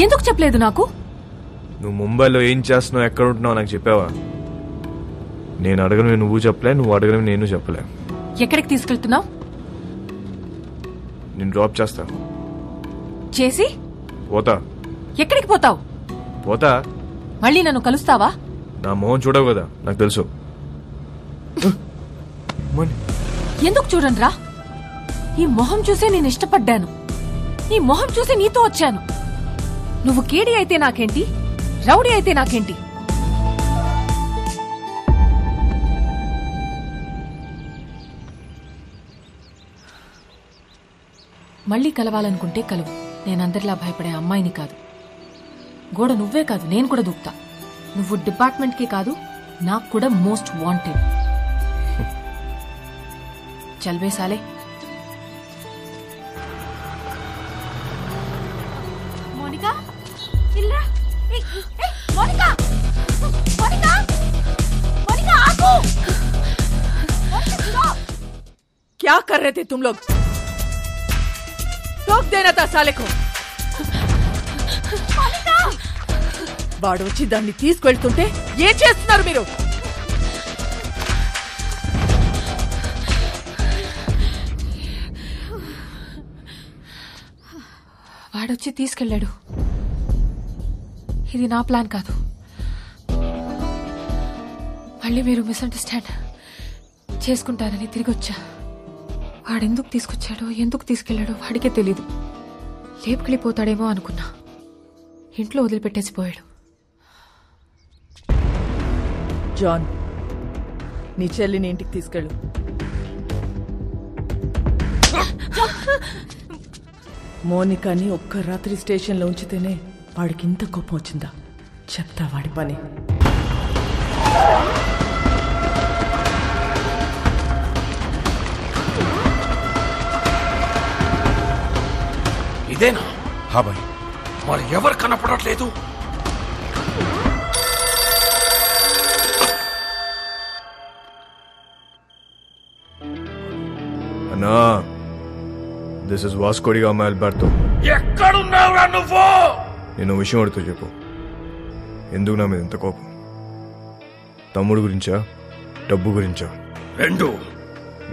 ఎందుకు చెప్పలేదు నాకు? నువ్వు ముంబైలో ఏం చేస్తున్నావు, ఎక్కడ ఉంటున్నావు నాకు చెప్పావా? నేను అడగను నువ్వు చెప్పలే, నువ్వు అడగను నేను చెప్పలే. ఎక్కడికి తీసుకెళ్తున్నావు? నేను డ్రాప్ చేస్తా. చేసి పోతా. ఎక్కడికి పోతావు? పోతా. మళ్ళీ నన్ను కలుస్తావా? నా మొహం చూడవు కదా, నాకు తెలుసు. ఎందుకు చూడండి రా, ఈ మొహం చూసే నేను ఇష్టపడ్డాను, ఈ మొహం చూసి నీతో వచ్చాను. నువ్వు కేడి అయితే నాకేంటి, రౌడీ అయితే నాకేంటి? మళ్ళీ కలవాలనుకుంటే కలువు. నేనందరిలా భయపడే అమ్మాయిని కాదు. గోడ నువ్వే కాదు, నేను కూడా దూకుతా. నువ్వు డిపార్ట్మెంట్కే కాదు, నాకు కూడా మోస్ట్ వాంటెడ్. చల్వే సాలే. మోనికా, ఇల్లా. మోనికా, మోనికా, మోनिका, आगो! क्या कर रहे थे तुम लोग? टोक देना था साले को. వాడు వచ్చి దాన్ని తీసుకెళ్తుంటే ఏం చేస్తున్నారు మీరు? వాడొచ్చి తీసుకెళ్ళాడు. ఇది నా ప్లాన్ కాదు. మళ్ళీ మీరు మిస్అండర్స్టాండ్ చేసుకుంటారని తిరిగి వచ్చా. వాడెందుకు తీసుకొచ్చాడో, ఎందుకు తీసుకెళ్లాడో వాడికే తెలీదు. లేపుకెళ్ళిపోతాడేమో అనుకున్నా. ఇంట్లో వదిలిపెట్టేసిపోయాడు. జాన్, నీ చెల్లిని ఇంటికి తీసుకెళ్ళు. మోనికాని ఒక్క రాత్రి స్టేషన్లో ఉంచితేనే వాడికి ఇంత కోపం వచ్చిందా? చెప్తా వాడి పని. ఇదేనా? హా భాయ్. మరి ఎవరు కనపడట్లేదు? అన్నా, this is Vasco da Gama Alberto. ఎక్కడున్నావురా నువ్వు? నేను విషయం అడుగుతూ చెప్పు. ఎందుకు నా మీద ఇంత కోపం? తమ్ముడు గురించా, డబ్బు గురించా? రెండు.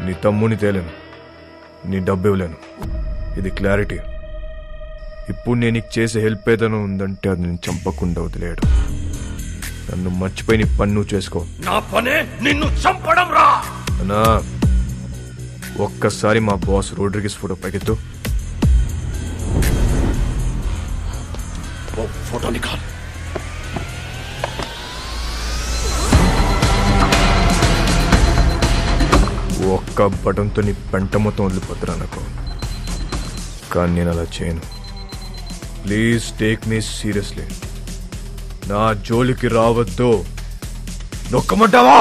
నీ తమ్ముని తేలేను, నీ డబ్బు ఇవ్వలేను. ఇది క్లారిటీ. ఇప్పుడు నేను నీకు చేసే హెల్ప్ ఏదైనా ఉందంటే అది నేను చంపకుండా వదిలేయడు. నన్ను మర్చిపోయి నీ పని నువ్వు చేసుకో. నా పనే నిన్ను చంపడం రా. అన్నా, ఒక్కసారి మా బాస్ రోడ్రిగిస్ ఫోటో పైకెత్తు. ఫోటో నికాల్. ఒక్క బటన్తో నీ పెంట మొత్తం వదిలిపోతురా నాకు. కానీ నేను అలా చేయను. Please take me seriously. నా జోలికి రావద్దు. నొక్కమంటావా?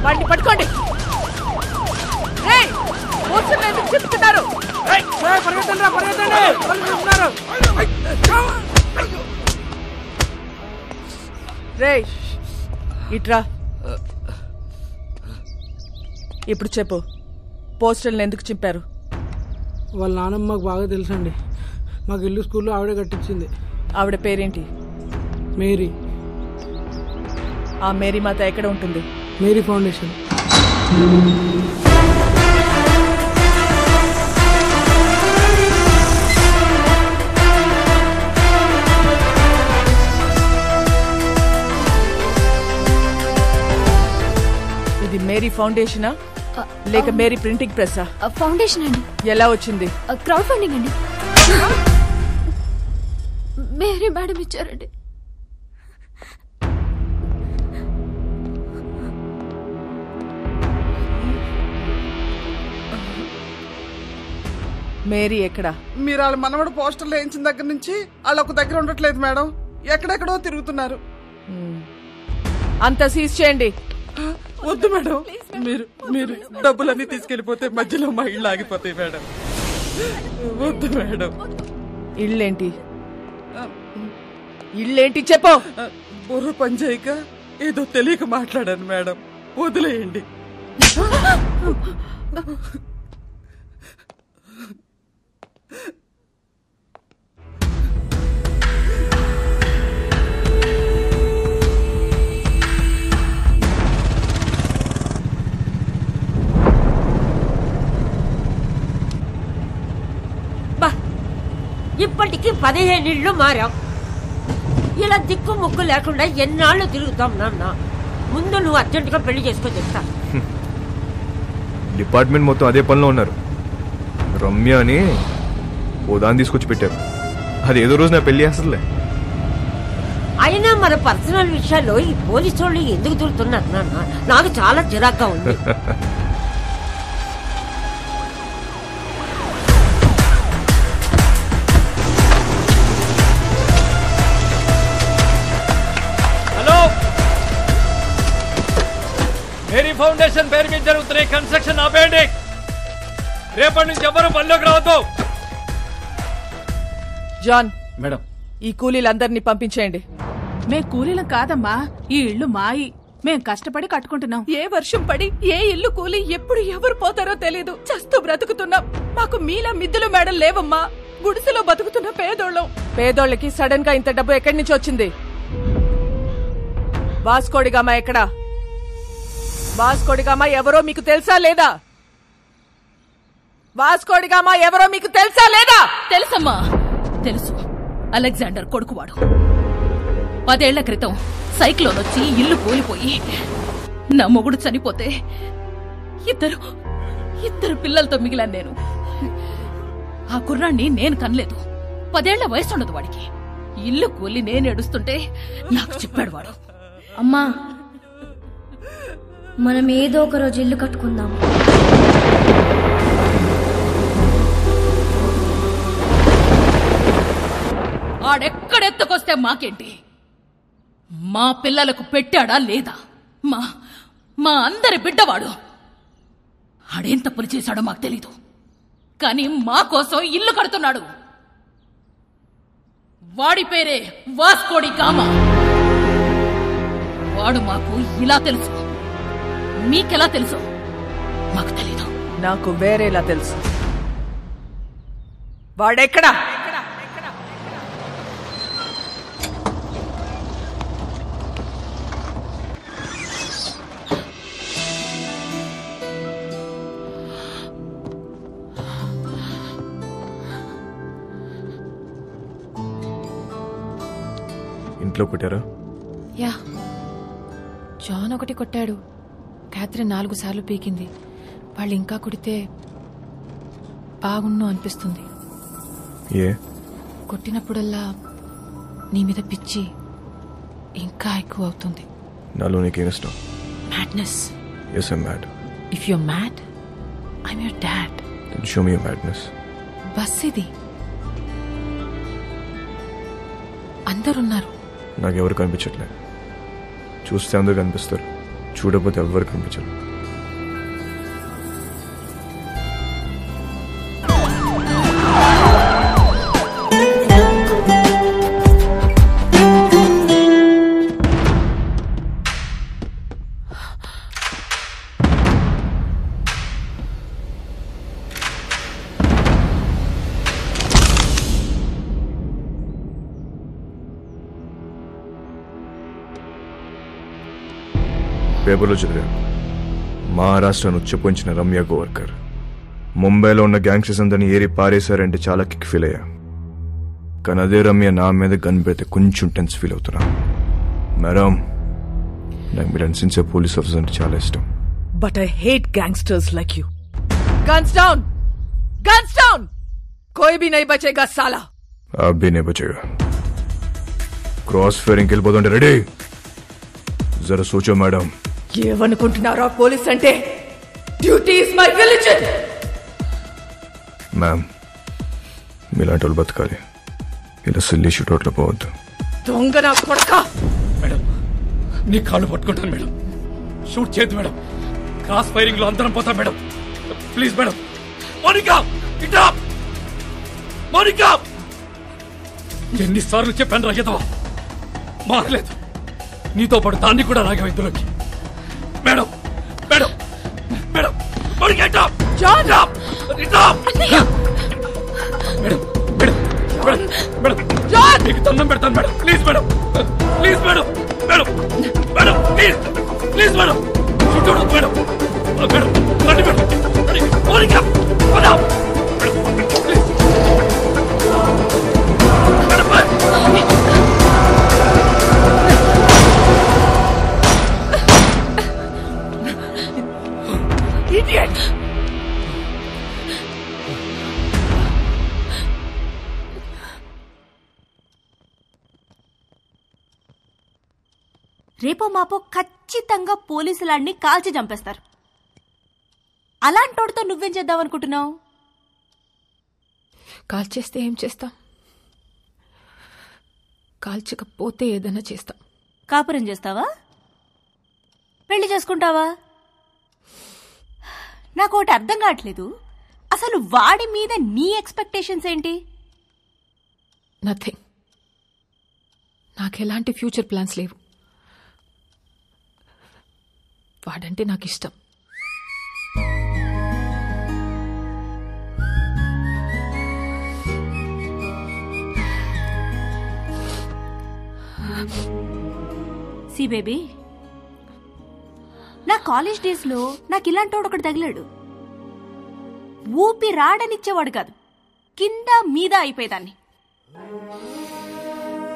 వాడిని పట్టుకోండి. చెప్తున్నారు. రేయ్, ఇట్రా. ఇప్పుడు చెప్పు, పోస్టర్లను ఎందుకు చింపారు? వాళ్ళ నాన్నమ్మ మాకు బాగా తెలుసండి. మాకు ఇల్లు స్కూల్లో ఆవిడే కట్టించింది. ఆవిడ పేరేంటి? మేరీ. ఆ మేరీ మాత ఎక్కడ ఉంటుంది? Mary foundation. ఇది మేరీ ఫౌండేషనా లేక మేరీ ప్రింటింగ్ ప్రెస్సా? ఫౌండేషన్ అండి. ఎలా వచ్చింది? క్రౌడ్ ఫండింగ్ అండి. మేరీ మేడం ఇచ్చారండి. మేరీ ఎక్కడా? మీరు వాళ్ళ మనవడు పోస్టర్లు వేయించిన దగ్గర నుంచి వాళ్ళు ఒక దగ్గర ఉండట్లేదు మేడం. ఎక్కడెక్కడో తిరుగుతున్నారు. అంతా సీజ్ చేయండి. వద్దు మేడం, మీరు డబ్బులన్నీ తీసుకెళ్లిపోతే మధ్యలో మా ఇళ్ళు ఆగిపోతాయి మేడం. వద్దు మేడం. ఇళ్ళేంటి? ఇళ్ళేంటి చెప్పు. బుర్ర పని చేయక ఏదో తెలియక మాట్లాడాను మేడం, వదిలేయండి. ఇప్పటికి 15 ఇళ్ళు మారాం. ఇలా దిక్కు ముక్కు లేకుండా ఎన్నాళ్ళు తిరుగుతాం నాన్న. ముందు నువ్వు అర్జెంటుగా పెళ్లి చేసుకొని చెప్తా. డిపార్ట్మెంట్ మొత్తం అదే పనిలో ఉన్నారు. రమ్య అని ఓ దాన్ని తీసుకొచ్చి పెట్టారు. అది ఏదో రోజు నా పెళ్లి చేస్తుందిలే. అయినా మన పర్సనల్ విషయాల్లో ఈ పోలీసు వాళ్ళు ఎందుకు దూరుతున్నారు నాన్న? నాకు చాలా చిరాగ్గా ఉంది. హలో, మేరీ ఫౌండేషన్ పేరు మీద జరుగుతున్న కన్స్ట్రక్షన్ ఆపేయండి. రేపటి నుంచి ఎవరు పనిలోకి రావద్దు. జాన్, మేడం, ఈ కూలీలందరినీ పంపించేయండి. మే కూలీలం కాదమ్మా, ఈ ఇల్లు మాయి. మేం కష్టపడి కట్టుకుంటున్నాం. ఏ వర్షం పడి ఏ ఇల్లు కూలి ఎప్పుడు ఎవరు పోతారో తెలీదు. చస్తూ బ్రతుకుతున్నాం. మాకు మీలా మిద్దులు మేడలు లేవమ్మా. గుడిసెలో బతుకుతున్న పేదోళ్ళం. పేదోళ్ళకి సడన్ గా ఇంత డబ్బు ఎక్కడి నుంచి వచ్చింది? వాస్కోడిగామా ఎక్కడా? వాస్కోడిగామా ఎవరో మీకు తెలుసా లేదా? వాస్కోడిగామా ఎవరో మీకు తెలుసా లేదా? తెలుసమ్మా, తెలుసు. అలెగ్జాండర్ కొడుకువాడు. 10 ఏళ్ల క్రితం సైక్లోన్ వచ్చి ఇల్లు కూలిపోయి నా మొగుడు చనిపోతే ఇద్దరు పిల్లలతో మిగిలాను నేను. ఆ కుర్రాన్ని నేను కనలేదు. 10 ఏళ్ల వయసుండదు వాడికి. ఇల్లు కూలి నేను ఏడుస్తుంటే నాకు చెప్పాడు వాడు. అమ్మా, మనం ఏదో ఒక రోజు ఇల్లు కట్టుకుందాం. ఆడెక్కడెత్తుకొస్తే మాకేంటి? మా పిల్లలకు పెట్టాడా లేదా? మా అందరి బిడ్డవాడు. ఆడేం తప్పులు చేశాడో మాకు తెలీదు, కానీ మా కోసం ఇల్లు కడుతున్నాడు. వాడి పేరే వాస్కోడి గామా. వాడు మాకు ఇలా తెలుసు. మీకెలా తెలుసు మాకు తెలీదు. నాకు వేరేలా తెలుసు. వాడెక్కడా? ఇంట్లో కొట్టారా? యా, జాన్ ఒకటి కొట్టాడు. క్యాథరిన్ 4 సార్లు పీకింది. వాళ్ళు ఇంకా కొడితే బాగుండు అనిపిస్తుంది. ఏ? కొట్టినప్పుడల్లా నీ మీద పిచ్చి ఇంకా ఎక్కువ అవుతుంది. నాలో నీకేం ఇష్టం? Madness. Yes, I'm mad. If you're mad, I'm your dad. Then show me your madness. Bus ఇది. అందరున్నారు. నాకెవరు కనిపించట్లే. చూస్తే అందరు కనిపిస్తారు, చూడకపోతే ఎవరు కనిపించరు. పేపర్లో చదివా, మహారాష్ట్రను ఉచ్చపోంచిన రమ్య గోవర్కర్ ముంబైలో ఉన్న గ్యాంగ్స్టర్స్ అందరినీ ఏరి పారేశారంటే చాలా కిక్ ఫీల్ అయ్యా. కానీ అదే రమ్య నా మీద గన్ పెడితే కొంచెం టెన్స్ ఫీల్ అవుతున్నా. మేడం, నాకు మీరు సిన్సియర్ పోలీస్ ఆఫీసర్ అంటే చాలా ఇష్టం. But I hate gangsters like you. Guns down! Guns down! कोई भी नहीं बचेगा साला. आप भी नहीं बचेगा. क्रॉस फायरिंग వెళ్ళిపోతుంటే రెడీ. జరా సోచో మేడం. ఏమనుకుంటున్నారా పోలీస్ అంటే? Duty is my religion. Ma'am, మీలాంటి వాళ్ళు బతకాలి, ఇలా సిల్లీ షూట్అవుట్లో పోవద్దు. దొంగ నా కొడక. మేడం, నీ కాళ్ళు పట్టుకుంటాను మేడం. షూట్ చేయద్దు మేడం. క్రాస్ ఫైరింగ్ లో అందరం పోతాం మేడం. Please madam. మోనికా, ఇటా! మోనికా! ఎన్నిసార్లు చెప్పాను రాజేదో, మారలేదు. నీతో పాటు దాన్ని కూడా రాగా ఇందులోకి. మేడం, మేడం, మేడం, మోనికా, ఇటా! జాన్! ఇటా! Madam, madam, madam, madam, John! నీకు దండం పెడతాను madam. Please madam, please madam, madam, madam, please, please madam. చూడదు మేడం, మేడం, రండి madam. Monica, madam, please. Idiot. రేపో మాపో ఖచ్చితంగా పోలీసులాడిని కాల్చి చంపేస్తారు. అలాంటోడితో నువ్వేం చేద్దామనుకుంటున్నావు? కాల్చేస్తే ఏం చేస్తాం? కాల్చకపోతే ఏదైనా చేస్తాం. కాపురం చేస్తావా? పెళ్లి చేసుకుంటావా? నాకు ఒకటి అర్థం కావట్లేదు. అసలు వాడి మీద నీ ఎక్స్పెక్టేషన్స్ ఏంటి? నథింగ్. నాకెలాంటి ఫ్యూచర్ ప్లాన్స్ లేవు. వాడంటే నాకు ఇష్టం. సి బేబీ, నా కాలేజ్ డేస్ లో నాకు ఇలాంటోడు ఒకటి తగిలాడు. ఊపి రాడనిచ్చేవాడు కాదు, కింద మీద అయిపోయేదాన్ని.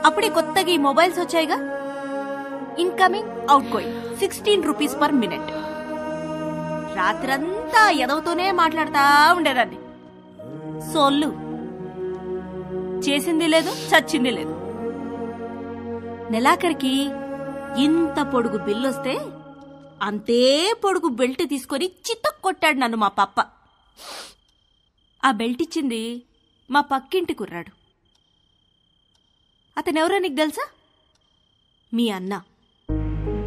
అప్పుడే కొత్తగా ఈ మొబైల్స్ వచ్చాయిగా, incoming outgoing 16 rupees per minute. రాత్రంతా ఎదవుతూనే మాట్లాడుతా ఉండేదాన్ని. సోళ్ళు చేసింది లేదు, చచ్చింది లేదు. నెలాఖరికి ఇంత పొడుగు బిల్లొస్తే అంతే పొడుగు బెల్ట్ తీసుకొని చితక్కొట్టాడు నన్ను మా పప్ప. ఆ బెల్ట్ ఇచ్చింది మా పక్కింటి కుర్రాడు. అతనెవరో నీకు తెలుసా? మీ అన్న.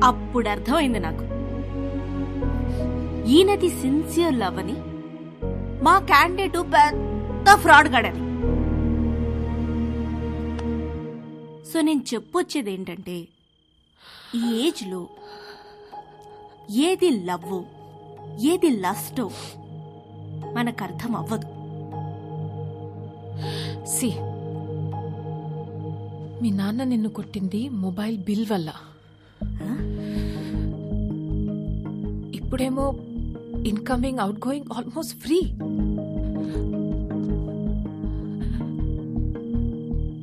అప్పుడు అర్థమైంది నాకు, ఈయనది సిన్సియర్ లవ్ అని, మా క్యాండిడేట్ పెద్ద ఫ్రాడ్ గాడని. సో నేను చెప్పొచ్చేది ఏంటంటే, ఈ ఏజ్లో ఏది లవ్వో ఏది లస్టో మనకు అర్థం అవ్వదు. సి, మీ నాన్న నిన్ను కొట్టింది మొబైల్ బిల్ వల్ల. ఇప్పుడేమో incoming out going almost free.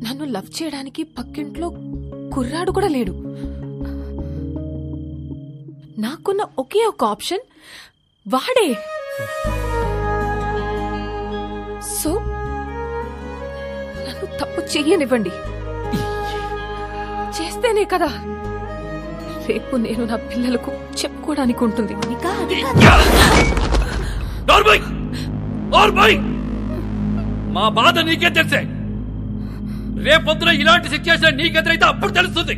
నన్ను లవ్ చేయడానికి పక్కింట్లో కుర్రాడు కూడా లేడు. నాకున్న ఒకే ఒక ఆప్షన్ వాడే. సో నన్ను తప్పు చెయ్యనివ్వండి. చేస్తేనే కదా రేపు నేను నా పిల్లలకు చెప్పుకోవడానికి ఉంటుంది. మా బాధ నీకే తెలిసే. రేపొద్దున ఇలాంటి సిచ్యువేషన్ నీకెదురైతే అప్పుడు తెలుస్తుంది.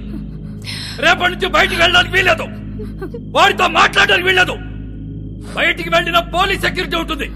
రేపటి నుంచి బయటికి వెళ్ళడానికి వీల్లేదు, వాడితో మాట్లాడడానికి వీల్లేదు. బయటికి వెళ్ళిన పోలీస్ సెక్యూరిటీ ఉంటుంది.